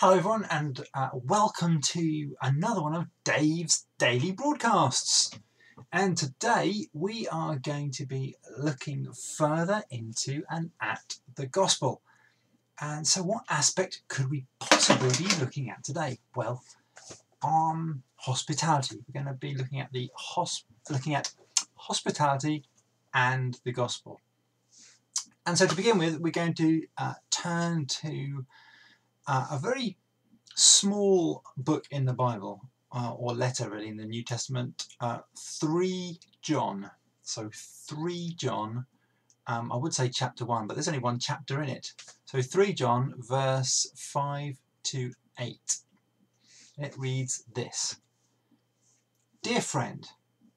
Hello everyone and welcome to another one of Dave's Daily Broadcasts. And today we are going to be looking further into and at the Gospel. And so what aspect could we possibly be looking at today? Well, hospitality. We're going to be looking at hospitality and the Gospel. And so to begin with, we're going to turn to a very small book in the Bible, or letter really in the New Testament, 3 John. So 3 John, I would say chapter 1, but there's only one chapter in it. So 3 John verse 5 to 8. It reads this: Dear friend,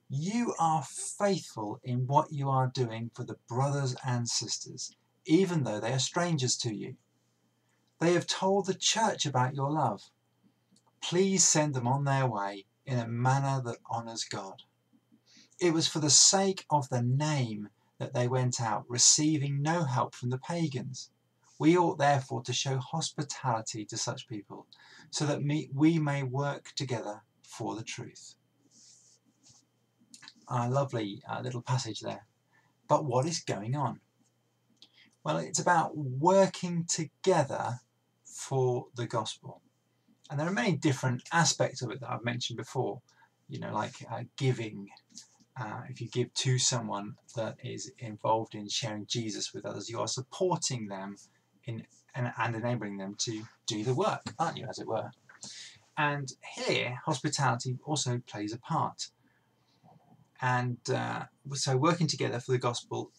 you are faithful in what you are doing for the brothers and sisters, even though they are strangers to you. They have told the church about your love. Please send them on their way in a manner that honours God. It was for the sake of the name that they went out, receiving no help from the pagans. We ought therefore to show hospitality to such people, so that we may work together for the truth. A lovely little passage there. But what is going on? Well, it's about working together for the gospel. And there are many different aspects of it that I've mentioned before, like giving. If you give to someone that is involved in sharing Jesus with others, you are supporting them and enabling them to do the work, aren't you, as it were? And here, hospitality also plays a part. And so working together for the gospel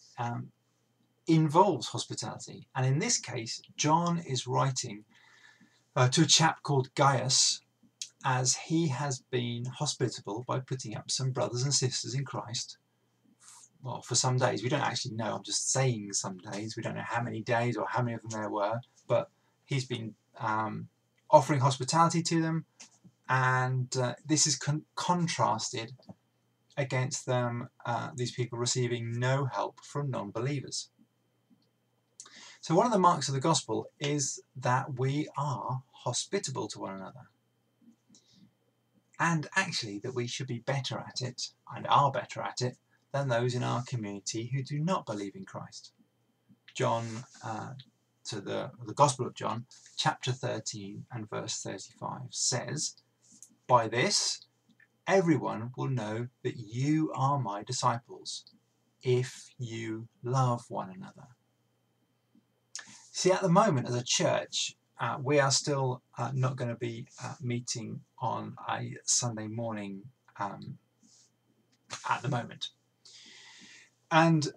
involves hospitality. And in this case, John is writing to a chap called Gaius, as he has been hospitable by putting up some brothers and sisters in Christ, well, for some days. We don't actually know, I'm just saying some days. We don't know how many days or how many of them there were, but he's been offering hospitality to them, and this is contrasted against them, these people receiving no help from non-believers. So one of the marks of the gospel is that we are hospitable to one another. And actually that we should be better at it, and are better at it, than those in our community who do not believe in Christ. John, to the Gospel of John, chapter 13 and verse 35 says, By this everyone will know that you are my disciples, if you love one another. See, at the moment as a church, we are still not going to be meeting on a Sunday morning at the moment. And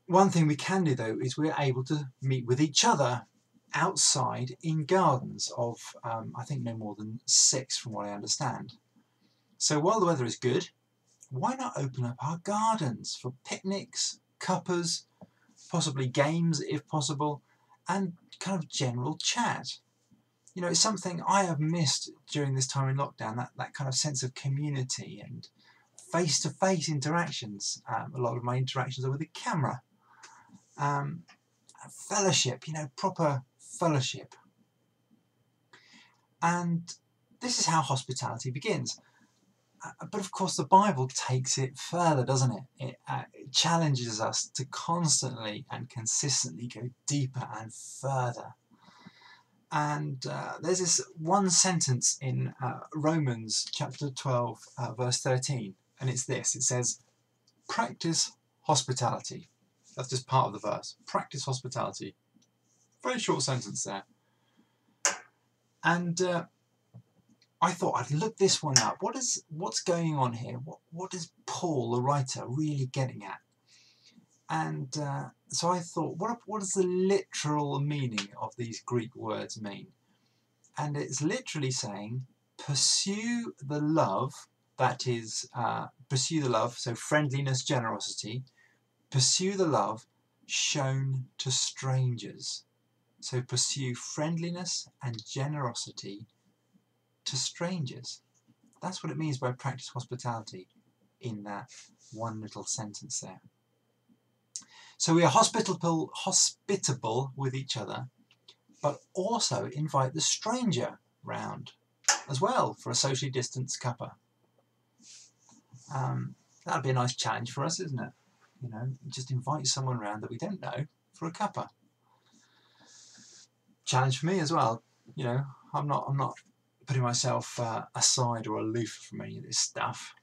one thing we can do, though, is we're able to meet with each other outside in gardens of, I think, no more than 6 from what I understand. So while the weather is good, why not open up our gardens for picnics, cuppers, possibly games if possible, and kind of general chat. It's something I have missed during this time in lockdown, that kind of sense of community and face-to-face interactions. A lot of my interactions are with the camera. Fellowship, proper fellowship. And this is how hospitality begins. But of course the Bible takes it further, doesn't it? It challenges us to constantly and consistently go deeper and further. And there's this one sentence in Romans chapter 12 verse 13, and it's this. It says, practice hospitality. That's just part of the verse. Practice hospitality. Very short sentence there. And I thought I'd look this one up. What's going on here? What is Paul, the writer, really getting at? And so I thought, what does the literal meaning of these Greek words mean? And it's literally saying, pursue the love, so friendliness, generosity, pursue the love shown to strangers. So pursue friendliness and generosity to strangers. That's what it means by practice hospitality in that one little sentence there. So we are hospitable with each other but also invite the stranger round as well for a socially distanced cuppa. That'd be a nice challenge for us, isn't it? You know, just invite someone round that we don't know for a cuppa. Challenge for me as well. You know, I'm not putting myself aside or aloof from any of this stuff.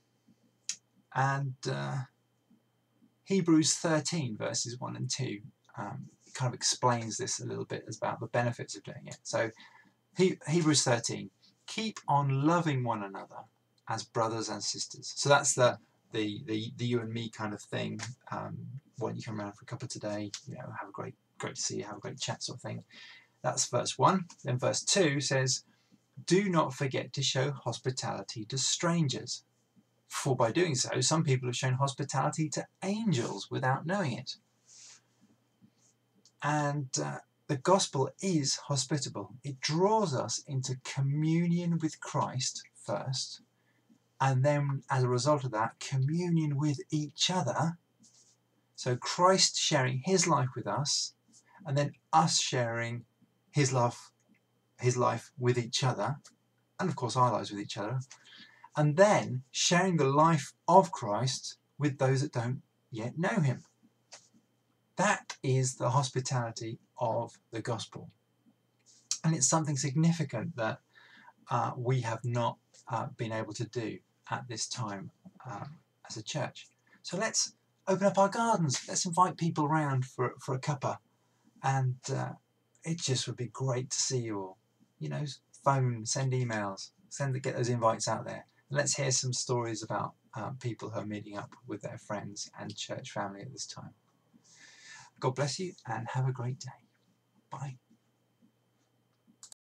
And Hebrews 13 verses 1 and 2 kind of explains this a little bit about the benefits of doing it. So Hebrews 13, keep on loving one another as brothers and sisters. So that's the you and me kind of thing. When you come around for a cuppa today, you know, have a great to see you, have a great chat sort of thing. That's verse 1. Then verse 2 says, do not forget to show hospitality to strangers. For by doing so, some people have shown hospitality to angels without knowing it. And the gospel is hospitable. It draws us into communion with Christ first, and then as a result of that, communion with each other. So Christ sharing his life with us, and then us sharing his life with each other, and of course our lives with each other, and then sharing the life of Christ with those that don't yet know him. That is the hospitality of the gospel. And it's something significant that we have not been able to do at this time as a church. So let's open up our gardens. Let's invite people around for a cuppa. And it just would be great to see you all. You know, phone, send emails, get those invites out there. And let's hear some stories about people who are meeting up with their friends and church family at this time. God bless you and have a great day. Bye.